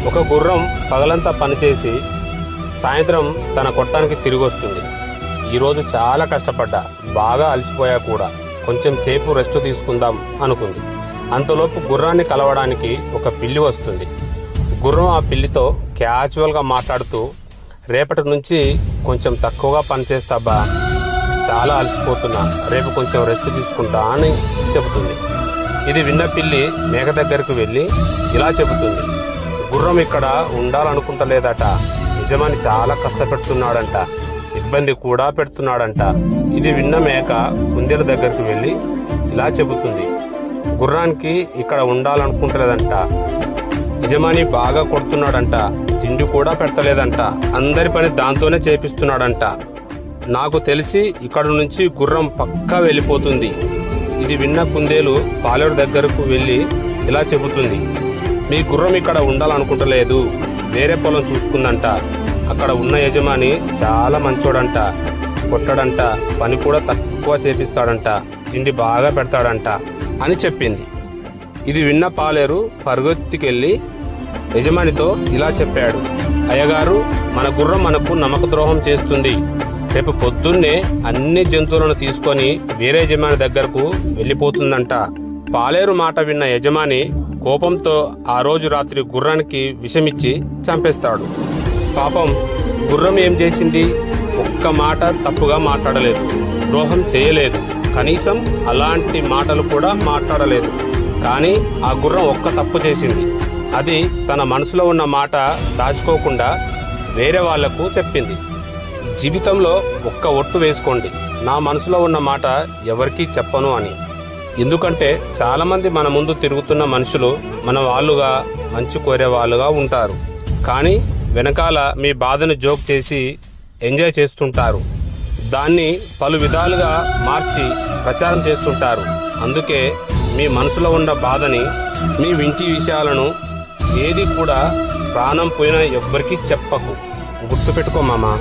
ఒక గుర్రం పగలంతా పనిచేసి సాయంత్రం తన కొట్టానికి తిరిగి వస్తుంది. ఈరోజు చాలా కష్టపడ్డా, బాగా అలసిపోయా కూడా, కొంచెం సేపు రెస్ట్ తీసుకుందాం అనుకుంది. అంతలోపు గుర్రాన్ని కలవడానికి ఒక పిల్లి వస్తుంది. గుర్రం ఆ పిల్లితో క్యాజువల్గా మాట్లాడుతూ, రేపటి నుంచి కొంచెం తక్కువగా పనిచేస్తాబా, చాలా అలసిపోతున్నా, రేపు కొంచెం రెస్ట్ తీసుకుంటా అని చెబుతుంది. ఇది విన్న పిల్లి మేక దగ్గరకు వెళ్ళి ఇలా చెబుతుంది, గుర్రం ఇక్కడ ఉండాలనుకుంటలేదట, యజమాని చాలా కష్టపెడుతున్నాడంట, ఇబ్బంది కూడా పెడుతున్నాడంట. ఇది విన్న మేక కుందేలు దగ్గరికి వెళ్ళి ఇలా చెబుతుంది, గుర్రానికి ఇక్కడ ఉండాలనుకుంటలేదంట, యజమాని బాగా కొడుతున్నాడంట, తిండి కూడా పెట్టలేదంట, అందరి పని దాంతోనే చేపిస్తున్నాడంట, నాకు తెలిసి ఇక్కడ నుంచి గుర్రం పక్కా వెళ్ళిపోతుంది. ఇది విన్న కుందేలు పాలేరు దగ్గరకు వెళ్ళి ఇలా చెబుతుంది, మీ గుర్రం ఇక్కడ ఉండాలనుకుంటలేదు, వేరే పొలం చూసుకుందంట, అక్కడ ఉన్న యజమాని చాలా మంచోడంట, కొట్టడంట, పని కూడా తక్కువ చేపిస్తాడంట, తిండి బాగా పెడతాడంట అని చెప్పింది. ఇది విన్న పాలేరు పరుగెత్తుకెళ్ళి యజమానితో ఇలా చెప్పాడు, అయ్యగారు, మన గుర్రం మనకు నమ్మకద్రోహం చేస్తుంది, రేపు పొద్దున్నే అన్ని జంతువులను తీసుకొని వేరే యజమాని దగ్గరకు వెళ్ళిపోతుందంట. పాలేరు మాట విన్న యజమాని కోపంతో ఆ రోజు రాత్రి గుర్రానికి విషమిచ్చి చంపేస్తాడు. పాపం, గుర్రం ఏం చేసింది? ఒక్క మాట తప్పుగా మాట్లాడలేదు, ద్రోహం చేయలేదు, కనీసం అలాంటి మాటలు కూడా మాట్లాడలేదు. కానీ ఆ గుర్రం ఒక్క తప్పు చేసింది. అది తన మనసులో ఉన్న మాట దాచుకోకుండా వేరే వాళ్లకు చెప్పింది. జీవితంలో ఒక్క ఒట్టు వేసుకోండి, నా మనసులో ఉన్న మాట ఎవరికీ చెప్పను అని. ఎందుకంటే చాలామంది మన ముందు తిరుగుతున్న మనుషులు మన వాళ్ళుగా, మంచి కోరే వాళ్ళుగా ఉంటారు. కానీ వెనకాల మీ బాధను జోక్ చేసి ఎంజాయ్ చేస్తుంటారు. దాన్ని పలు విధాలుగా మార్చి ప్రచారం చేస్తుంటారు. అందుకే మీ మనసులో ఉన్న బాధని, మీ ఇంటి విషయాలను ఏది కూడా ప్రాణం పోయినా ఎవ్వరికీ చెప్పకు. గుర్తుపెట్టుకో మామా.